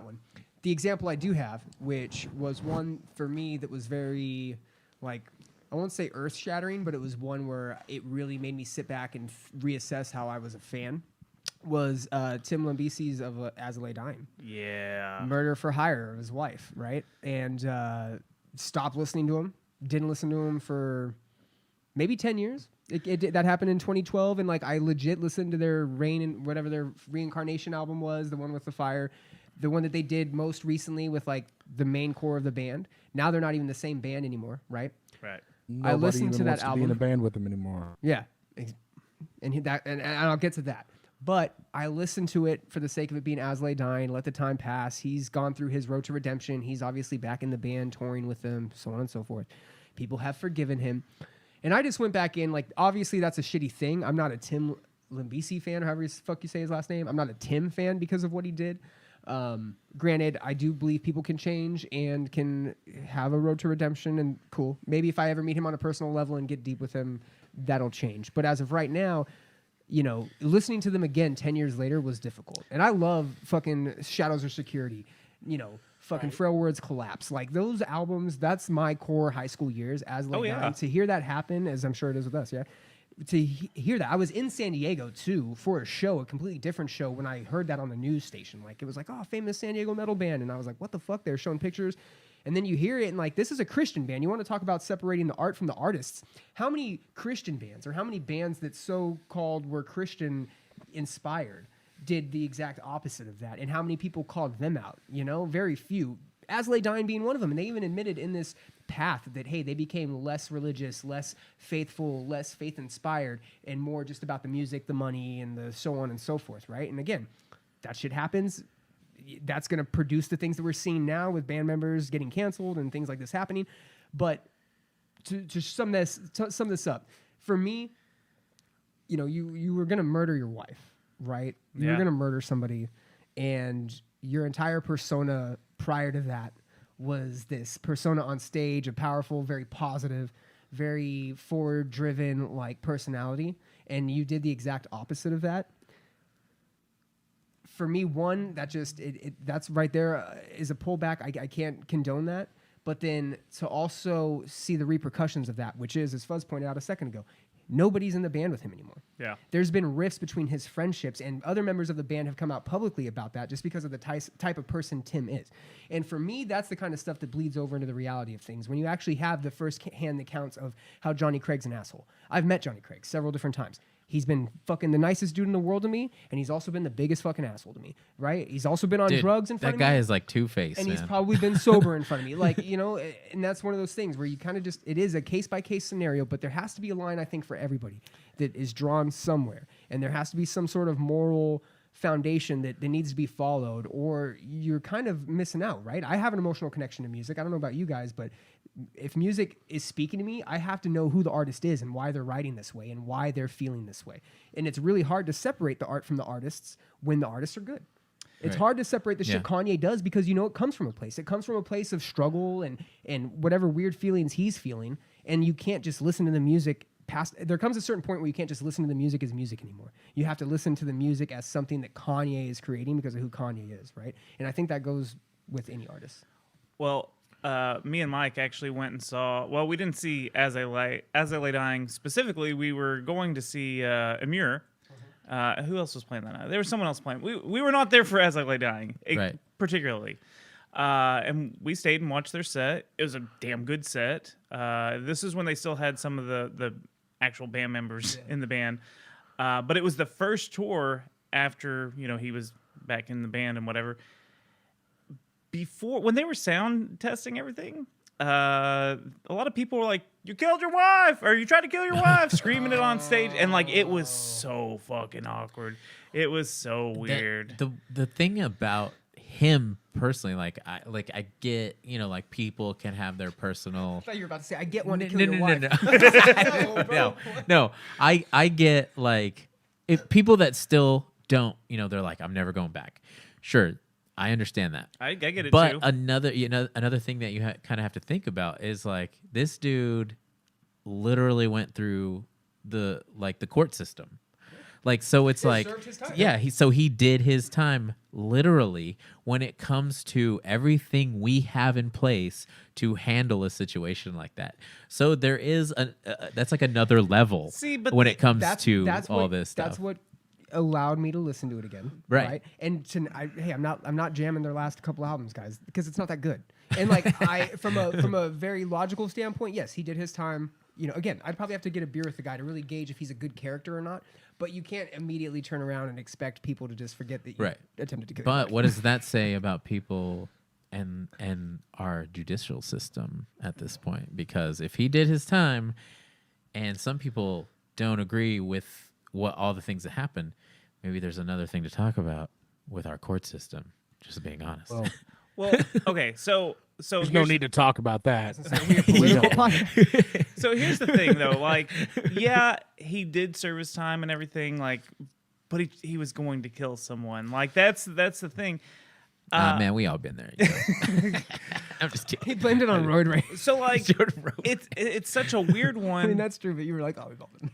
one. The example I do have, which was one for me that was very, like, I won't say earth-shattering, but it was one where it really made me sit back and reassess how I was a fan, was Tim Lambesis of As I Lay Dying. Yeah. Murder for Hire of his wife, right? And stopped listening to him. Didn't listen to him for maybe 10 years. That happened in 2012, and like I legit listened to their Rain and whatever their Reincarnation album was, the one with the fire. The one that they did most recently with like the main core of the band. Now they're not even the same band anymore, right? Right. Nobody I listened even to that wants to album. be in a band with them anymore. Yeah, and I'll get to that. But I listened to it for the sake of it being As I Lay Dying. Let the time pass. He's gone through his road to redemption. He's obviously back in the band, touring with them, so on and so forth. People have forgiven him, and I just went back in. Like, obviously, that's a shitty thing. I'm not a Tim Lambesis fan, or however the fuck you say his last name. I'm not a Tim fan because of what he did. Granted, I do believe people can change and can have a road to redemption, and cool. Maybe if I ever meet him on a personal level and get deep with him, that'll change. But as of right now, you know, listening to them again 10 years later was difficult. And I love fucking Shadows of Security, you know, fucking Frail Words Collapse. Like those albums, that's my core high school years as like that. To hear that happen, as I'm sure it is with us, yeah. To hear that. I was in San Diego, too, for a show, a completely different show, when I heard that on the news station. Like, it was like, oh, famous San Diego metal band. And I was like, what the fuck? They were showing pictures. And then you hear it, and like, this is a Christian band. You want to talk about separating the art from the artists. How many Christian bands, or how many bands that so-called were Christian-inspired, did the exact opposite of that? And how many people called them out? You know, very few. As I Lay Dying being one of them. And they even admitted in this path that, hey, they became less religious, less faithful, less faith-inspired, and more just about the music, the money, and the so on and so forth, right? And again, that shit happens. That's going to produce the things that we're seeing now with band members getting canceled and things like this happening. But to sum this up, for me, you know, you were going to murder your wife, right? You were going to murder somebody, and your entire persona prior to that was this persona on stage, a powerful, very positive, very forward-driven like personality, and you did the exact opposite of that. For me, one, that just that's right there is a pullback. I can't condone that. But then to also see the repercussions of that, which is, as Fuzz pointed out a second ago, nobody's in the band with him anymore. Yeah. There's been rifts between his friendships, and other members of the band have come out publicly about that just because of the type of person Tim is. And for me, that's the kind of stuff that bleeds over into the reality of things. When you actually have the first-hand accounts of how Johnny Craig's an asshole. I've met Johnny Craig several different times. He's been fucking the nicest dude in the world to me, and he's also been the biggest fucking asshole to me, right? He's also been on drugs in front of me. That guy is like Two-Face, and man. He's probably been sober in front of me. Like, you know, and that's one of those things where you kind of just, it is a case-by-case scenario, but there has to be a line, I think, for everybody that is drawn somewhere. And there has to be some sort of moral foundation that needs to be followed, or you're kind of missing out, right? I have an emotional connection to music. I don't know about you guys, but if music is speaking to me, I have to know who the artist is and why they're writing this way and why they're feeling this way. And it's really hard to separate the art from the artists when the artists are good. It's hard to separate the shit Kanye does because, you know, it comes from a place. It comes from a place of struggle and whatever weird feelings he's feeling. And you can't just listen to the music there comes a certain point where you can't just listen to the music as music anymore. You have to listen to the music as something that Kanye is creating because of who Kanye is, right? And I think that goes with any artist. Well, me and Mike actually went and saw. Well, we didn't see As I Lay Dying specifically. We were going to see Amir. Who else was playing that night? There was someone else playing. We were not there for As I Lay Dying, particularly. And we stayed and watched their set. It was a damn good set. This is when they still had some of the actual band members in the band. But it was the first tour after, you know, he was back in the band and whatever. Before, when they were sound testing everything, a lot of people were like, "You killed your wife," or "You tried to kill your wife," screaming it on stage, and like it was so fucking awkward. It was so weird. The thing about him personally, like I get, you know, like people can have their personal. I thought you were about to say, I get one to kill your wife. No. I get like if people that still don't, you know, they're like, I'm never going back. Sure. I understand that. I get it but too. But another thing that you kind of have to think about is like this dude literally went through the court system. Like, so it's like, yeah, he did his time literally when it comes to everything we have in place to handle a situation like that. So there is that's like another level. See, but when it comes to that's all what, this stuff. That's what allowed me to listen to it again. Right. And I'm not jamming their last couple albums, guys, because it's not that good. And like from a very logical standpoint, yes, he did his time. You know, again, I'd probably have to get a beer with the guy to really gauge if he's a good character or not. But you can't immediately turn around and expect people to just forget that you attempted to get. But what does that say about people and our judicial system at this point? Because if he did his time, and some people don't agree with what all the things that happened, maybe there's another thing to talk about with our court system. Just being honest. Well, okay, so There's no need to talk about that. So here's the thing, though. Like, yeah, he did serve his time and everything. Like, but he was going to kill someone. Like, that's the thing. Man, we all been there. You know? I'm just kidding. He blamed it on road rage. So like, it's such a weird one. I mean, that's true, but you were like, oh, we've all been.